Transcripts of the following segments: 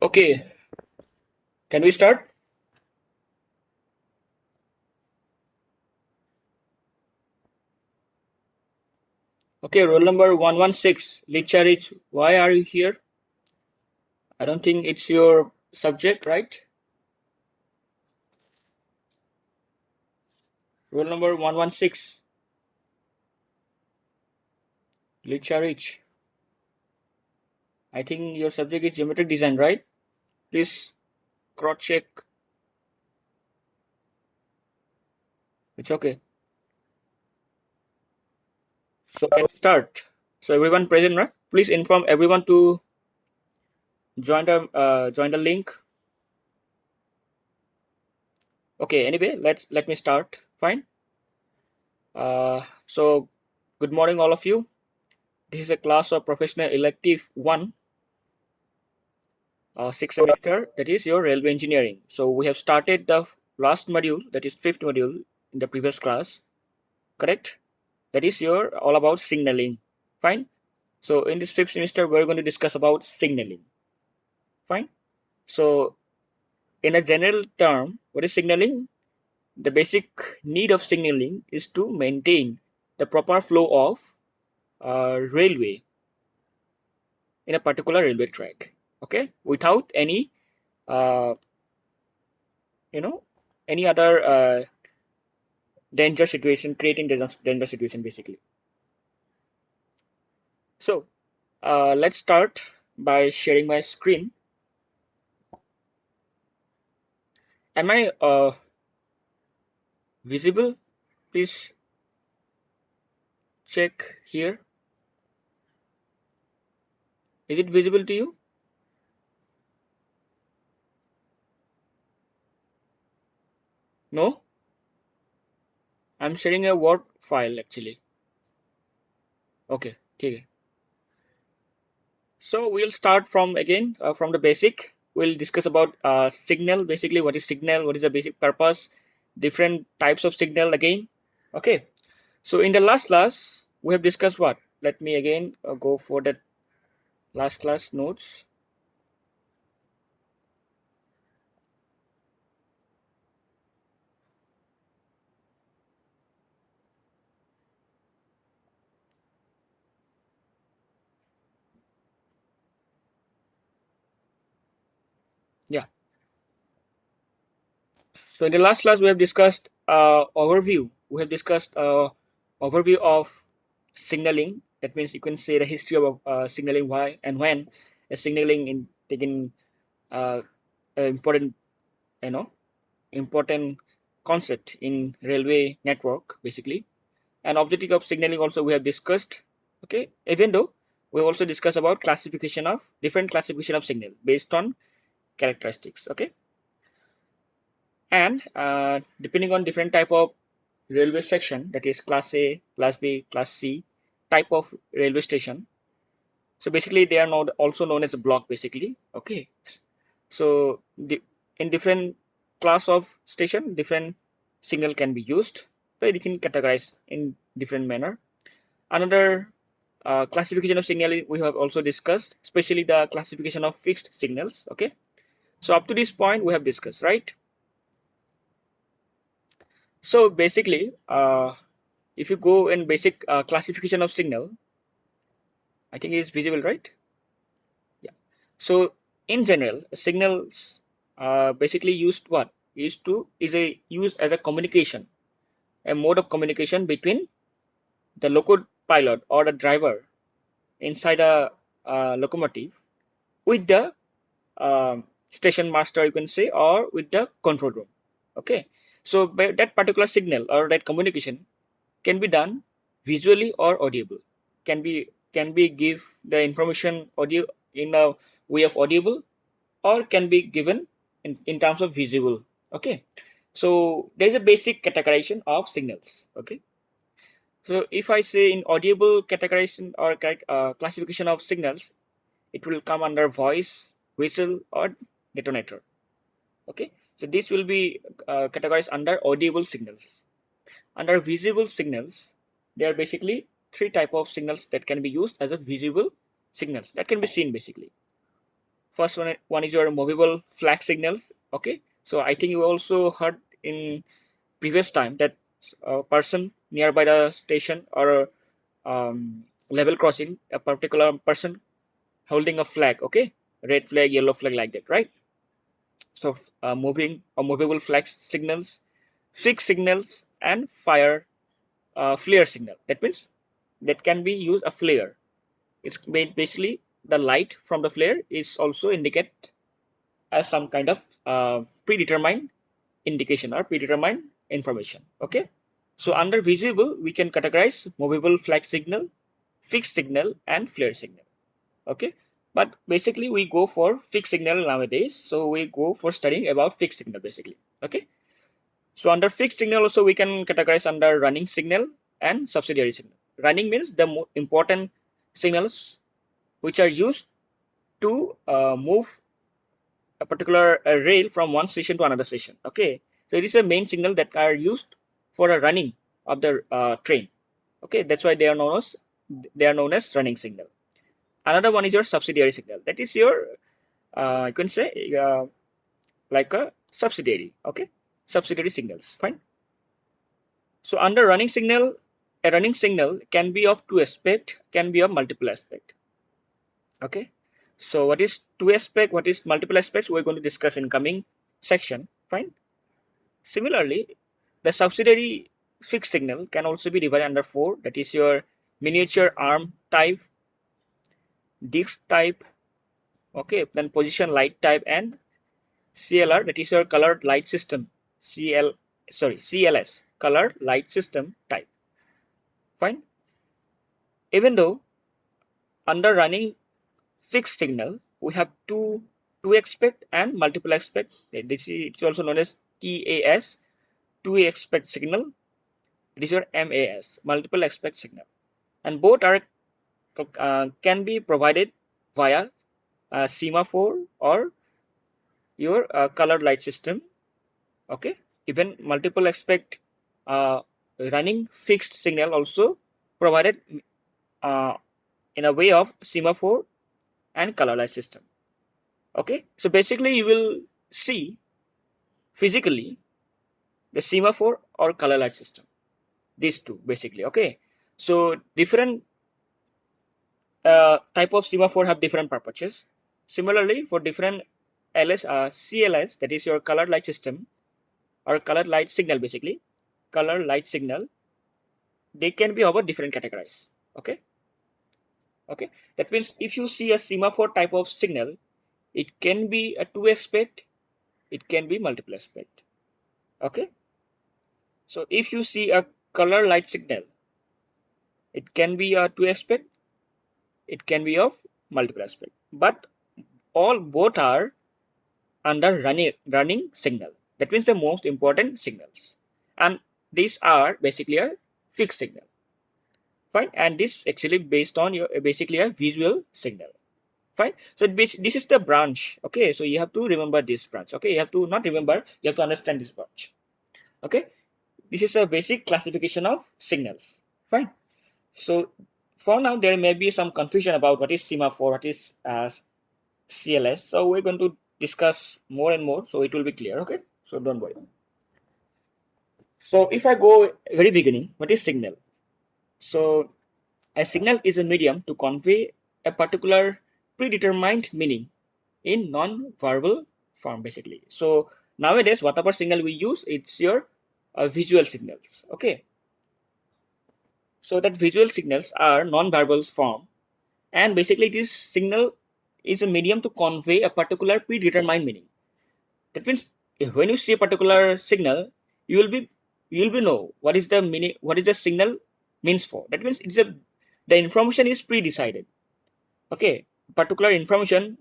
Okay, can we start? Okay, roll number 116, Licharich, why are you here? I don't think it's your subject, right? Roll number 116, Licharich. I think your subject is geometric design, right? Please cross check. It's okay. So can we start? So everyone present, right? Please inform everyone to join the link. Okay, anyway, let me start. Fine. So good morning all of you. This is a class of professional elective 1, sixth semester, that is your railway engineering. So we have started the last module, that is fifth module in the previous class, correct? That is your all about signaling. Fine. So in this fifth semester, we're going to discuss about signaling. Fine. So in a general term, what is signaling? The basic need of signaling is to maintain the proper flow of railway in a particular railway track. Okay, without any uh, you know any other danger situation, creating danger situation basically. So let's start by sharing my screen. Am I visible? Please check here. Is it visible to you? No, I'm sharing a Word file actually. Okay, okay. So we'll start from again from the basic. We'll discuss about signal, basically what is signal, what is the basic purpose, different types of signal again. Okay. So in the last class, we have discussed what? Let me again go for the last class notes. Yeah. So in the last class, we have discussed overview. We have discussed overview of signaling. That means you can say the history of signaling, why and when a signaling in taking important, you know, important concept in railway network basically. And objective of signaling also we have discussed. Okay, even though we also discussed about classification of different classification of signal based on characteristics. Okay, and depending on different type of railway section, that is class A, class B, class C type of railway station. So basically they are not also known as a block basically. Okay, so in different class of station, different signal can be used, so it can categorize in different manner. Another classification of signal we have also discussed, especially the classification of fixed signals. Okay, so up to this point we have discussed, right? So basically if you go in basic classification of signal, I think it is visible, right? Yeah. So in general, signals basically used what? Used as a communication, a mode of communication between the loco pilot or the driver inside a locomotive with the station master, you can say, or with the control room. Okay. So that particular signal or that communication can be done visually or audible. Can be give the information audio in a way of audible, or can be given in terms of visual. Okay, so there is a basic categorization of signals. Okay, so if I say in audible categorization or classification of signals, it will come under voice, whistle, or detonator. Okay, so this will be categorized under audible signals. Under visible signals, there are basically three type of signals that can be used as a visible signals that can be seen basically. First one is your movable flag signals. Okay, so I think you also heard in previous time that a person nearby the station or level crossing, a particular person holding a flag, okay, red flag, yellow flag, like that, right? So moving or movable flag signals, fixed signals, and fire flare signal. That means that can be used a flare. It's basically the light from the flare is also indicate as some kind of predetermined indication or predetermined information. Okay. So under visible, we can categorize movable flag signal, fixed signal, and flare signal. Okay. But basically, we go for fixed signal nowadays. So we go for studying about fixed signal basically. Okay. So under fixed signal also we can categorize under running signal and subsidiary signal. Running means the important signals which are used to move a particular rail from one station to another station. Okay, so it is a main signal that are used for a running of the train. Okay, that's why they are known as running signal. Another one is your subsidiary signal. That is your you can say like a subsidiary. Okay, subsidiary signals. Fine. So under running signal, a running signal can be of two aspect, can be of multiple aspect. Okay. So what is two aspect, what is multiple aspects, we're going to discuss in coming section. Fine. Similarly, the subsidiary fixed signal can also be divided under four. That is your miniature arm type, disc type, okay, then position light type, and CLR, that is your colored light system. CLS, colored light system type. Fine. Even though under running fixed signal, we have two aspect and multiple aspect. This is it's also known as TAS, two aspect signal. It is your MAS, multiple aspect signal, and both are can be provided via semaphore or your colored light system. Okay, even multiple aspect uh, running fixed signal also provided uh, in a way of semaphore and color light system. Okay, so basically you will see physically the semaphore or color light system, these two basically. Okay, so different type of semaphore have different purposes. Similarly, for different CLS, that is your colored light system or colored light signal, basically color light signal, they can be over different categories. Okay, okay, that means if you see a semaphore type of signal, it can be a two aspect, it can be multiple aspect. Okay, so if you see a color light signal, it can be a two aspect, it can be of multiple aspect, but all both are under running signal. That means the most important signals, and these are basically a fixed signal. Fine, and this actually based on your basically a visual signal. Fine, so this is the branch. Okay, so you have to remember this branch. Okay, you have to not remember, you have to understand this branch. Okay, this is a basic classification of signals. Fine. So for now there may be some confusion about what is semaphore, what is CLS. So we're going to discuss more and more, so it will be clear. Okay, so don't worry. So if I go very beginning, what is signal? So a signal is a medium to convey a particular predetermined meaning in non-verbal form, basically. So nowadays, whatever signal we use, it's your visual signals. Okay. So that visual signals are non-verbal form, and basically this signal is a medium to convey a particular predetermined meaning. That means when you see a particular signal, you will be know what is the meaning, what is the signal means for. That means it's a the information is pre-decided. Okay, particular information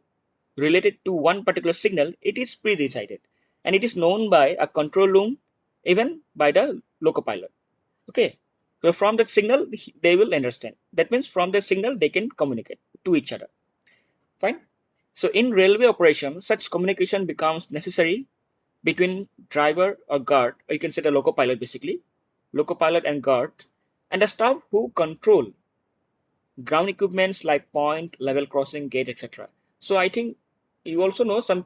related to one particular signal, it is pre-decided, and it is known by a control room, even by the loco pilot. Okay, so from that signal they will understand. That means from the signal they can communicate to each other. Fine. So in railway operation, such communication becomes necessary between driver or guard, or you can say the loco pilot, basically loco pilot and guard, and the staff who control ground equipments like point, level crossing, gate, etc. So I think you also know some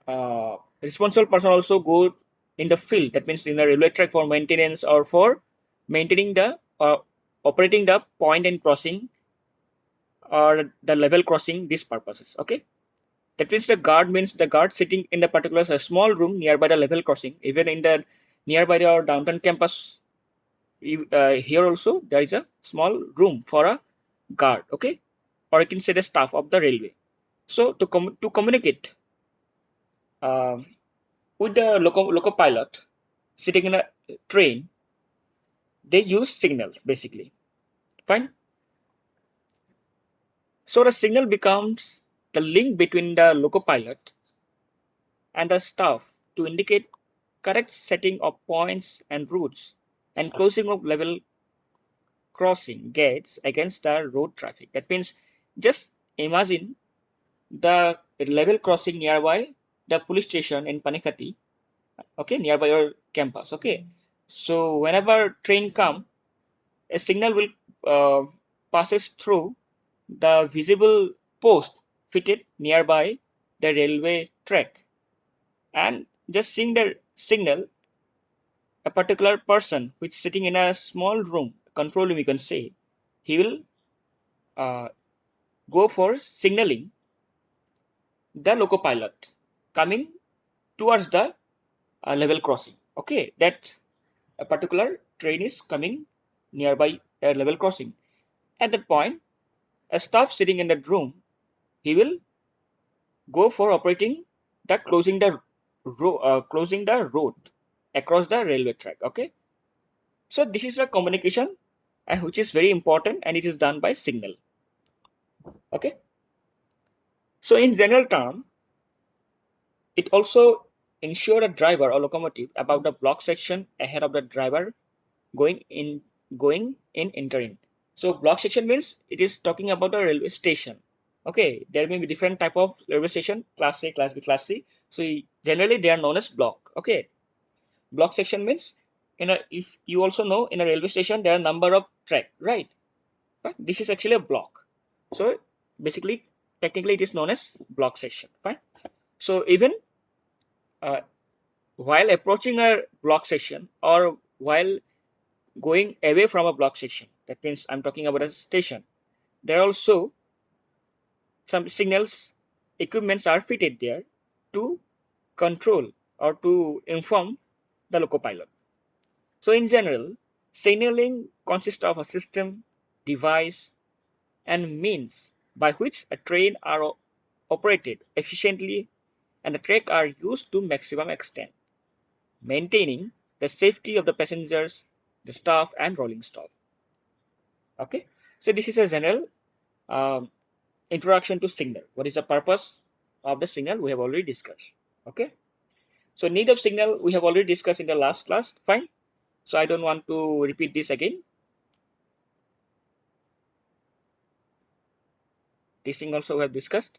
uh, responsible person also go in the field. That means in the railway track for maintenance or for maintaining the operating the point and crossing or the level crossing, these purposes. Okay, that means the guard means the guard sitting in the particular a small room nearby the level crossing. Even in the nearby our downtown campus, here also there is a small room for a guard. Okay, or you can say the staff of the railway. So to communicate um, with the loco pilot sitting in a train, they use signals basically. Fine. So the signal becomes the link between the loco pilot and the staff to indicate correct setting of points and routes and closing of level crossing gates against the road traffic. That means just imagine the level crossing nearby the police station in Panikati, okay, nearby your campus. Okay, so whenever train come, a signal will passes through the visible post fitted nearby the railway track, and just seeing the signal, a particular person which is sitting in a small room, control room, you can say, he will uh, go for signaling the loco pilot coming towards the level crossing. Okay, that a particular train is coming nearby a level crossing. At that point, a staff sitting in that room, he will go for operating the closing the road across the railway track. Okay, so this is a communication which is very important, and it is done by signal. Okay, so in general term, it also ensure a driver or locomotive about the block section ahead of the driver going in entering. So block section means it is talking about a railway station. Okay, there may be different type of railway station, class A, class B, class C. So generally they are known as block. Okay, block section means in a, if you also know, in a railway station there are number of track, right? Fine. This is actually a block. So basically, technically it is known as block section. Fine. So even uh, while approaching a block section or while going away from a block section, that means I'm talking about a station, there are also some signals equipments are fitted there to control or to inform the loco pilot. So in general, signaling consists of a system, device, and means by which a train are operated efficiently and the track are used to maximum extent, maintaining the safety of the passengers, the staff, and rolling stock. Okay, so this is a general um, introduction to signal. What is the purpose of the signal? We have already discussed. Okay, so need of signal we have already discussed in the last class. Fine. So I don't want to repeat this again. This thing also we have discussed.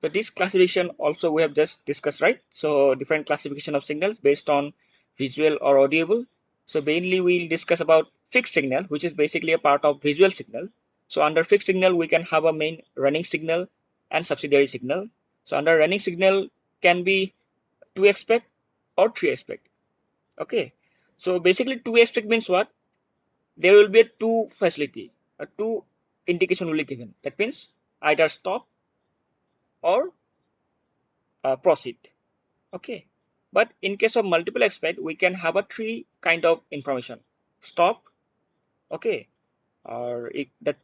So this classification also we have just discussed, right? So different classification of signals based on visual or audible. So mainly we'll discuss about fixed signal, which is basically a part of visual signal. So under fixed signal, we can have a main running signal and subsidiary signal. So under running signal can be 2 aspect or 3 aspect. Okay. So basically 2 aspect means what? There will be a two facility, a two indication will be given. That means either stop or proceed. Okay, but in case of multiple aspect, we can have a three kind of information: stop, okay, or that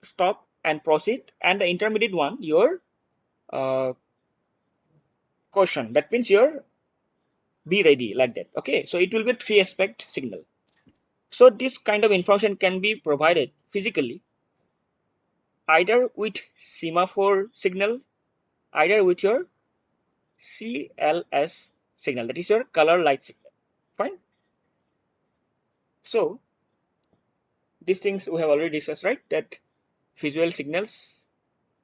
stop and proceed, and the intermediate one your caution. That means your be ready, like that. Okay, so it will be three aspect signal. So this kind of information can be provided physically either with semaphore signal, either with your CLS signal, that is your color light signal. Fine. So these things we have already discussed, right? That visual signals,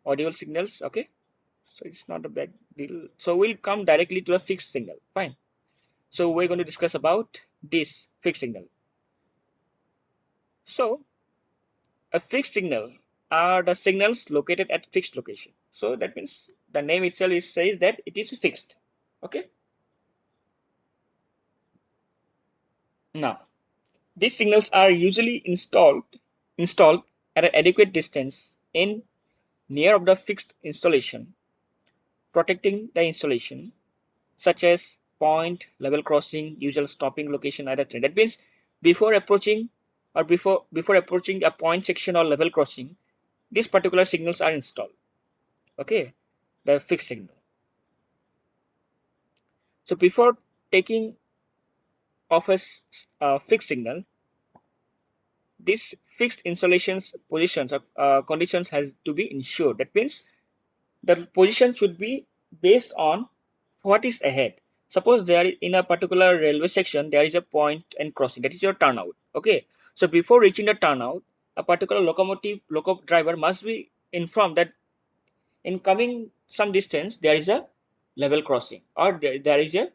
audio signals, okay? So it's not a big deal. So we'll come directly to a fixed signal. Fine. So we're going to discuss about this fixed signal. So a fixed signal are the signals located at fixed location. So that means the name itself says that it is fixed. Okay. Now, these signals are usually installed at an adequate distance in near of the fixed installation, protecting the installation, such as point, level crossing, usual stopping location at a train. That means before approaching before approaching a point section or level crossing, these particular signals are installed. Okay, the fixed signal. So before taking off a fixed signal, this fixed installations positions or conditions has to be ensured. That means the position should be based on what is ahead. Suppose there in a particular railway section there is a point and crossing, that is your turnout. Okay, so before reaching the turnout, a particular loco driver must be informed that in coming some distance there is a level crossing or there is a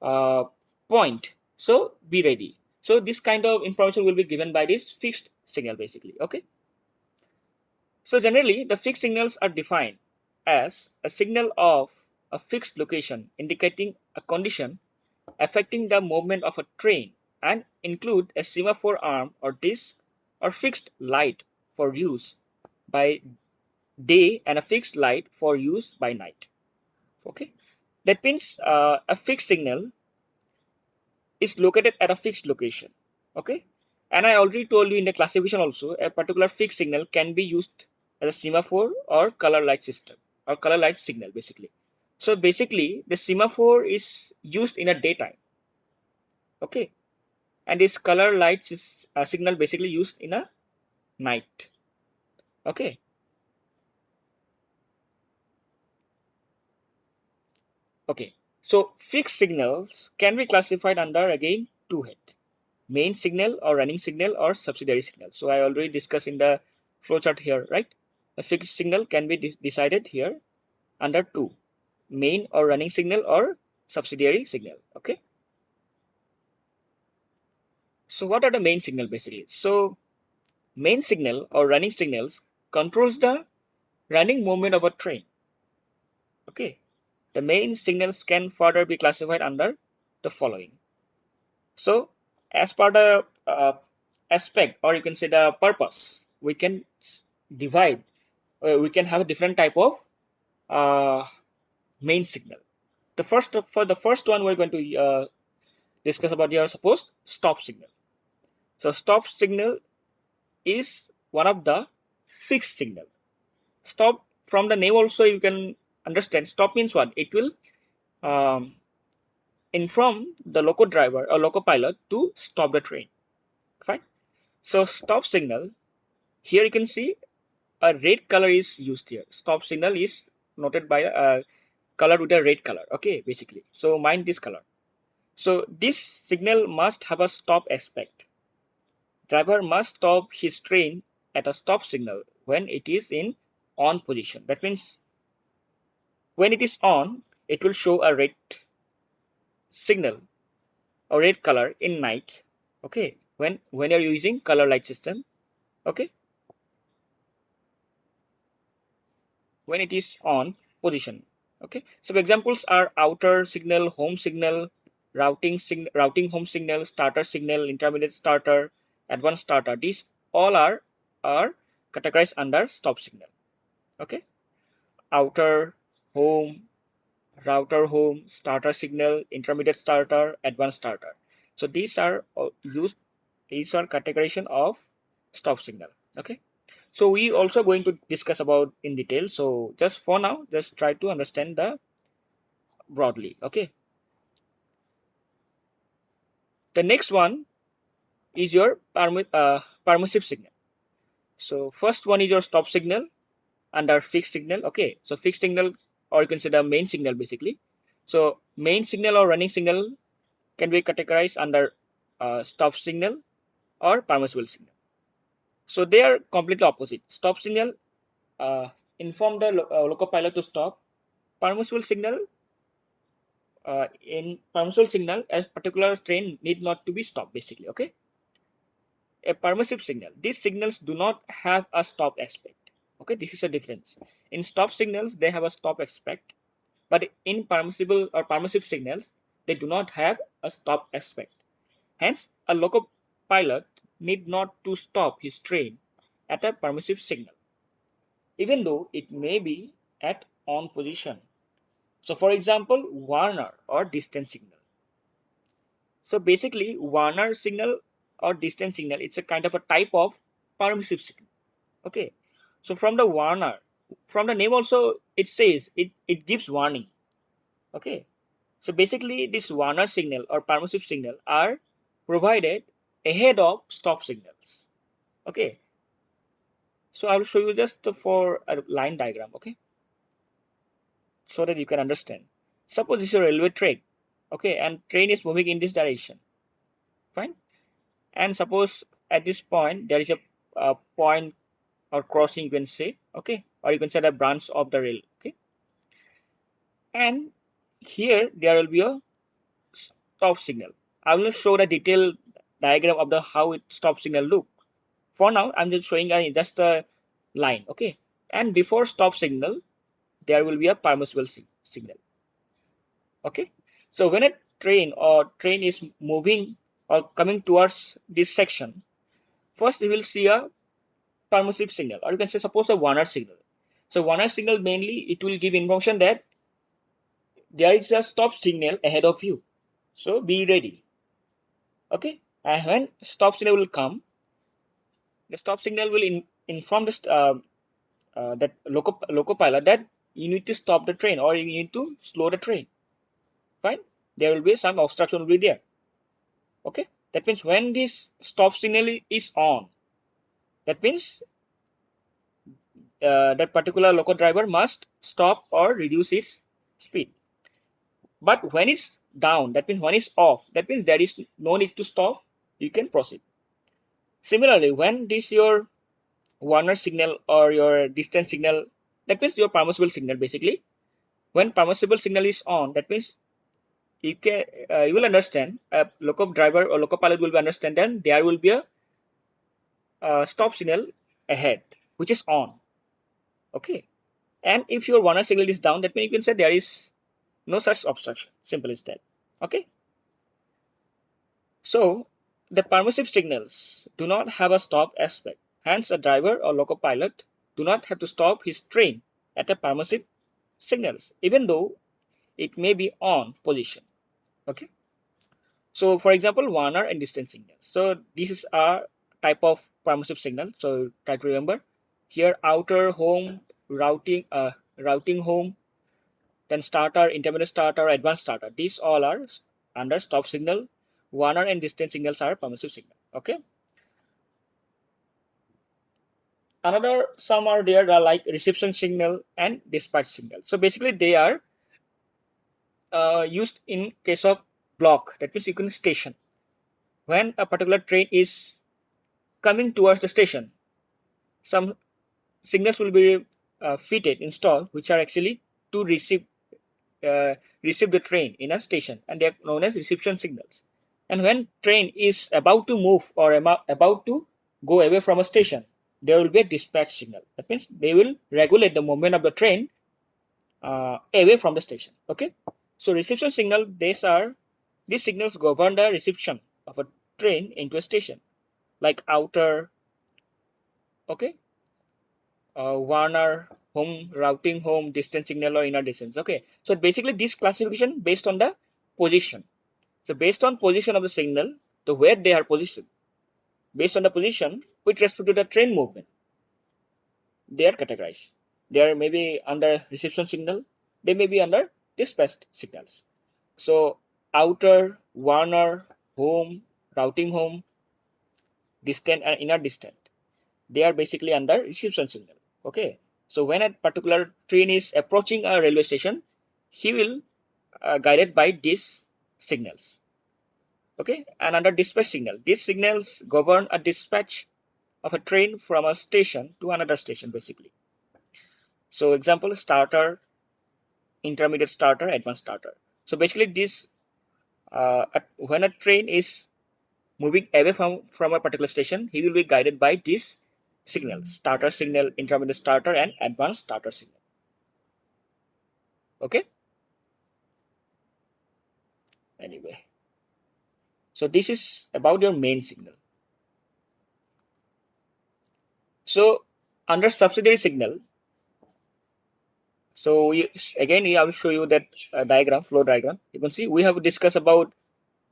uh, point, so be ready. So this kind of information will be given by this fixed signal basically. Okay, so generally the fixed signals are defined as a signal of a fixed location indicating a condition affecting the movement of a train and include a semaphore arm or disc or fixed light for use by day and a fixed light for use by night. Okay, that means a fixed signal is located at a fixed location. Okay, and I already told you in the classification also a particular fixed signal can be used as a semaphore or color light system or color light signal basically. So basically the semaphore is used in a daytime. Okay, and this color lights is a signal basically used in a night. Okay, okay, so fixed signals can be classified under again two heads: main signal or running signal or subsidiary signal. So I already discussed in the flowchart here, right? A fixed signal can be decided here under two: main or running signal or subsidiary signal. Okay, so what are the main signal basically? So main signal or running signals controls the running movement of a train. Okay, the main signals can further be classified under the following. So, as per the aspect, or you can say the purpose, we can divide, we can have a different type of uh, main signal. For the first one, we're going to discuss about your supposed stop signal. So, stop signal is one of the fixed signal. Stop, from the name also you can understand. Stop means what? It will um, inform the loco driver or loco pilot to stop the train. Fine. So stop signal, here you can see a red color is used here. Stop signal is noted by color with a red color. Okay, basically. So mind this color. So this signal must have a stop aspect. Driver must stop his train at a stop signal when it is in on position. That means when it is on, it will show a red signal or red color in night. Okay, when you're using color light system. Okay, when it is on position. Okay, so examples are outer signal, home signal, routing home signal, starter signal, intermediate starter, advanced starter. These all are categorized under stop signal. Okay, outer, home, router home, starter signal, intermediate starter, advanced starter. So these are used, these are categorization of stop signal. Okay, so we also going to discuss about in detail. So just for now, just try to understand the broadly. Okay, the next one is your permissive signal. So first one is your stop signal under fixed signal. Okay, so fixed signal, or you can say the main signal basically. So main signal or running signal can be categorized under stop signal or permissible signal. So they are completely opposite. Stop signal uh, inform the loco pilot to stop. Permissible signal, in permissible signal, a particular train need not to be stopped basically. Okay, a permissive signal, these signals do not have a stop aspect. Okay, this is a difference. in stop signals, they have a stop aspect, but in permissible or permissive signals, they do not have a stop aspect. Hence, a loco pilot need not to stop his train at a permissive signal, even though it may be at on position. So for example, Warner or distance signal. So basically, Warner signal or distance signal, it's a kind of a type of permissive signal. Okay. So from the Warner, from the name also, it says it gives warning. Okay. So basically, this Warner signal or permissive signal are provided ahead of stop signals. Okay. So I will show you just for a line diagram. Okay. So that you can understand. Suppose this is a railway track. Okay. And train is moving in this direction. Fine. And suppose at this point there is a point or crossing, you can say. Okay. Or you can say the branch of the rail. Okay. And here there will be a stop signal. I will show the detailed diagram of the how it stop signal look. For now, I'm just showing just a line. Okay. And before stop signal, there will be a permissible signal. Okay. So when a train is moving or coming towards this section, first you will see a permissive signal, or you can say suppose a Warner signal. So Warner signal mainly it will give information that there is a stop signal ahead of you. So be ready. Okay. And when stop signal will come, the stop signal will inform that loco pilot that you need to stop the train or you need to slow the train. Fine. There will be some obstruction will be there. Okay. That means when this stop signal is on, that means that particular loco driver must stop or reduce its speed. But when it's down, that means when it's off, that means there is no need to stop. You can proceed. Similarly, when this your Warner signal or your distance signal, that means your permissible signal basically. When permissible signal is on, that means you will understand a loco driver or loco pilot will understand then there will be a stop signal ahead which is on. Okay. And if your Warner signal is down, that means you can say there is no such obstruction. Simple as that. Okay. So the permissive signals do not have a stop aspect. Hence, a driver or loco pilot do not have to stop his train at a permissive signals, even though it may be on position. Okay. So for example, Warner and distance signals. So this is a type of permissive signal. So try to remember here outer home routing home, then starter, intermediate starter, advanced starter. These all are under stop signal. Warner and distance signals are permissive signal. Okay. Another some are there are like reception signal and dispatch signal. So basically they are used in case of block. That means you can station. When a particular train is coming towards the station, some signals will be fitted, installed, which are actually to uh, receive the train in a station, and they are known as reception signals. And when train is about to move or about to go away from a station, there will be a dispatch signal. That means they will regulate the movement of the train away from the station. Okay. So reception signal, these signals govern the reception of a train into a station, like outer, okay, Warner, home, routing home, distance signal or inner distance. Okay. So basically this classification based on the position. So based on position of the signal, the where they are positioned, based on the position with respect to the train movement, they are categorized. They are maybe under reception signal, they may be under dispatch signals. So outer, Warner, home, routing home, distant and inner distant, they are basically under reception signal. Okay. So when a particular train is approaching a railway station, he will guided by these signals. Okay. And under dispatch signal, these signals govern a dispatch of a train from a station to another station basically. So example, starter, intermediate starter, advanced starter. So basically this when a train is moving away from a particular station, he will be guided by these signals: starter signal, intermediate starter, and advanced starter signal. Okay. Anyway, so this is about your main signal. So under subsidiary signal, so again, I will show you that diagram, flow diagram. You can see we have discussed about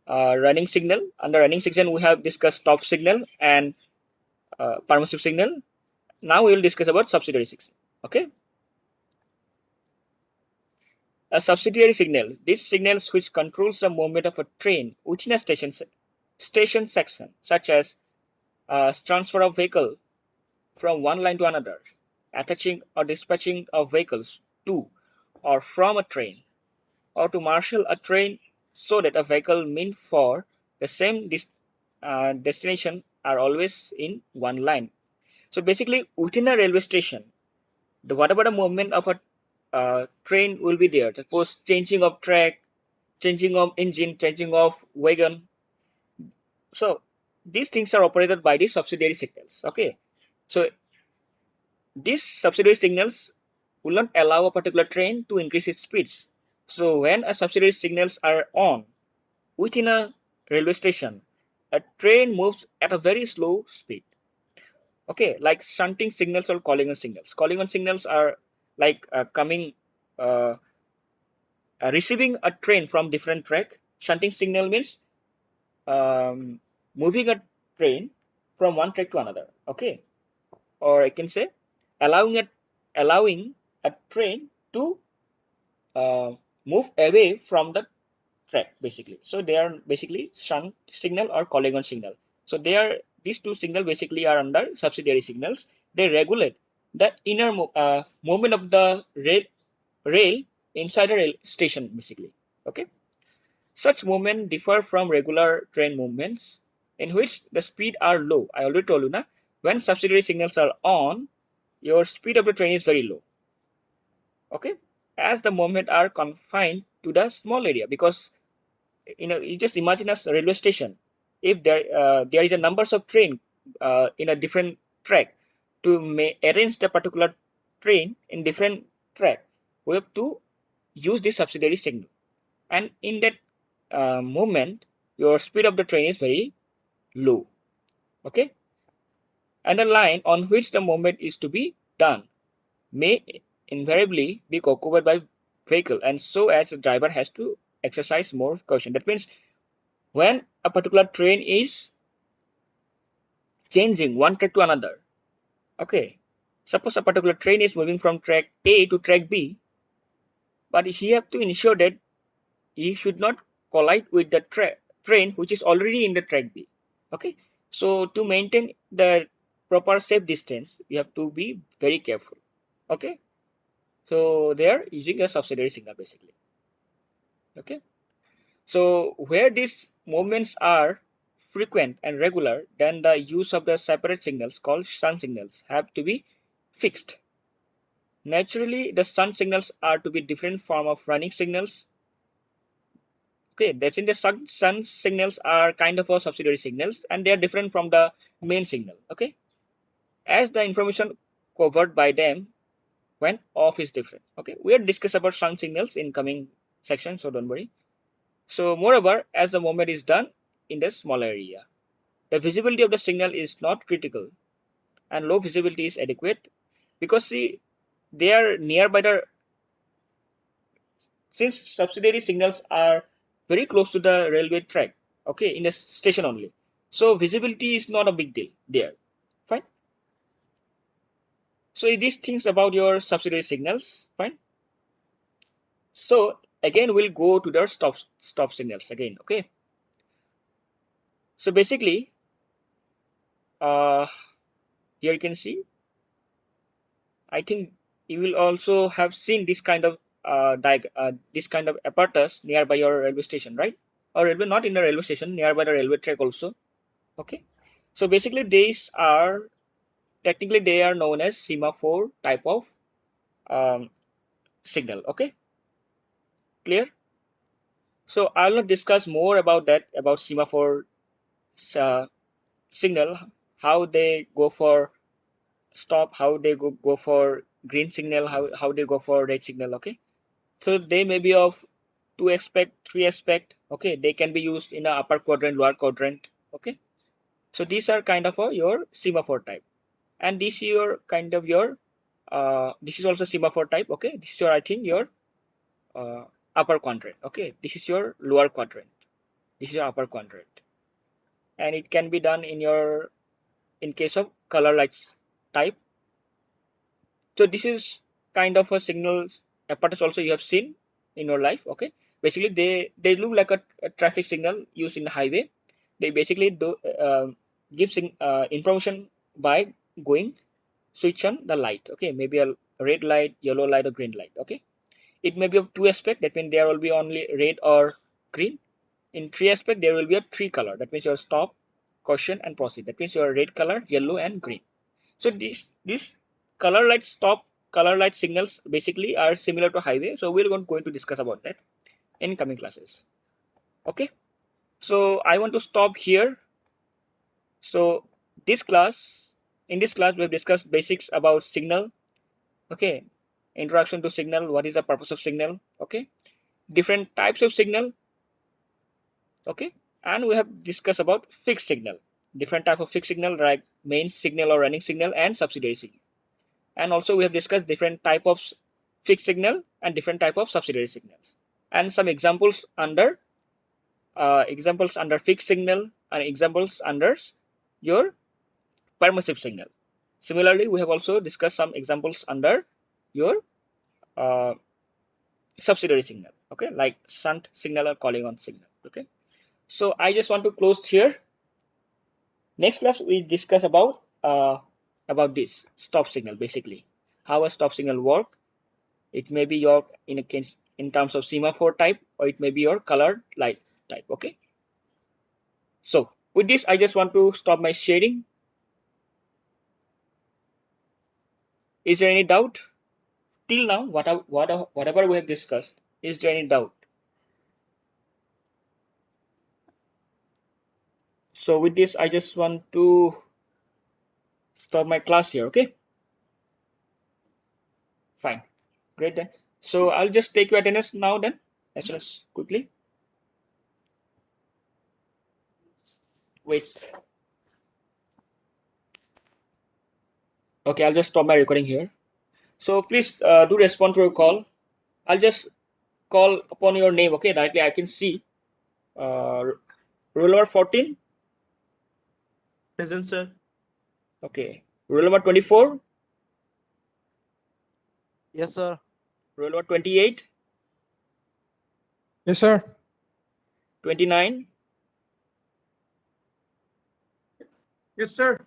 running signal. Under running signal, we have discussed stop signal and permissive signal. Now we will discuss about subsidiary signal. Okay. A subsidiary signal. This signals which controls the movement of a train within a station section, such as transfer of vehicle from one line to another, attaching or dispatching of vehicles to or from a train, or to marshal a train so that a vehicle meant for the same destination are always in one line. So basically, within a railway station, the whatever the movement of a train will be there. Suppose changing of track, changing of engine, changing of wagon. So these things are operated by the subsidiary signals. Okay. So these subsidiary signals will not allow a particular train to increase its speeds. So when a subsidiary signals are on within a railway station, a train moves at a very slow speed. Okay, like shunting signals or calling on signals. Calling on signals are like uh, receiving a train from different track. Shunting signal means um, moving a train from one track to another. Okay, or I can say allowing a allowing a train to uh, move away from the track basically. So they are basically shunt signal or calling on signal. So they are these two signal basically are under subsidiary signals. They regulate the inner movement of the rail inside a rail station basically. Okay. Such movement differ from regular train movements in which the speed are low. I already told you na, when subsidiary signals are on, your speed of the train is very low. Okay, as the movement are confined to the small area, because you just imagine a railway station. If there is a numbers of train in a different track, to arrange the particular train in different track, we have to use this subsidiary signal, and in that movement your speed of the train is very low. Okay, and the line on which the movement is to be done may invariably be occupied by vehicle, and so as the driver has to exercise more caution. That means when a particular train is changing one track to another, okay, suppose a particular train is moving from track A to track B, but he have to ensure that he should not collide with the train which is already in the track B. Okay, so to maintain the proper safe distance, you have to be very careful. Okay, so they are using a subsidiary signal basically. Okay, so where these movements are frequent and regular, then the use of the separate signals called sun signals have to be fixed. Naturally, the sun signals are to be different form of running signals. Okay, that's in the sun signals are kind of a subsidiary signals, and they are different from the main signal. Okay, as the information covered by them when off is different. Okay, we will discuss about sun signals in coming section, so don't worry. So moreover, as the movement is done in the small area, the visibility of the signal is not critical, and low visibility is adequate, because see, they are nearby the, since subsidiary signals are very close to the railway track, okay, in the station only, so visibility is not a big deal there. Fine. So these things about your subsidiary signals. Fine. So again we'll go to the stop signals again. Okay, so basically uh here you can see, I think you will also have seen this kind of this kind of apparatus nearby your railway station, right? Or railway, not in the railway station, nearby the railway track also. Okay. So basically, these are technically they are known as semaphore type of um, signal. Okay, clear? So I'll not discuss more about that, about semaphore uh, signal, how they go for stop, how they go for green signal, how they go for red signal. Okay. So they may be of 2 aspect, 3 aspect. Okay, they can be used in the upper quadrant, lower quadrant. Okay, so these are kind of your semaphore type, and this is your kind of your this is also semaphore type. Okay, this is your, I think, your upper quadrant. Okay, this is your lower quadrant, this is your upper quadrant, and it can be done in your, in case of color lights type. So this is kind of a signals apparatus also you have seen in your life. Okay, basically they look like a traffic signal used in the highway. They basically do give information by going switch on the light. Okay, maybe a red light, yellow light, or green light. Okay, it may be of 2 aspect, that means there will be only red or green. In 3 aspect there will be a 3 color, that means your stop, caution, and proceed, that means your red color, yellow, and green. So these color light stop, color light signals basically are similar to highway. So we're going to discuss about that in coming classes. Okay, so I want to stop here. So in this class we have discussed basics about signal. Okay, introduction to signal, what is the purpose of signal. Okay, different types of signal. Okay, and we have discussed about fixed signal, different type of fixed signal like main signal or running signal and subsidiary signal. And also we have discussed different type of fixed signal and different type of subsidiary signals, and some examples under fixed signal and examples under your permissive signal. Similarly, we have also discussed some examples under your uh, subsidiary signal. Okay, like shunt signal or calling on signal. Okay, so I just want to close here. Next class we discuss about this stop signal, basically how a stop signal work. It may be your, in a case, in terms of semaphore type, or it may be your colored light type. Okay, so with this I just want to stop my sharing. Is there any doubt till now, whatever we have discussed? Is there any doubt? So with this I just want to stop my class here. Okay, fine, great then. So I'll just take your attendance now then, as soon as quickly. Wait. Okay, I'll just stop my recording here. So please do respond to your call. I'll just call upon your name. Okay, directly I can see. Roll number 14. Present, sir. Okay. Roll number 24. Yes, sir. Roll number 28. Yes, sir. 29. Yes, sir.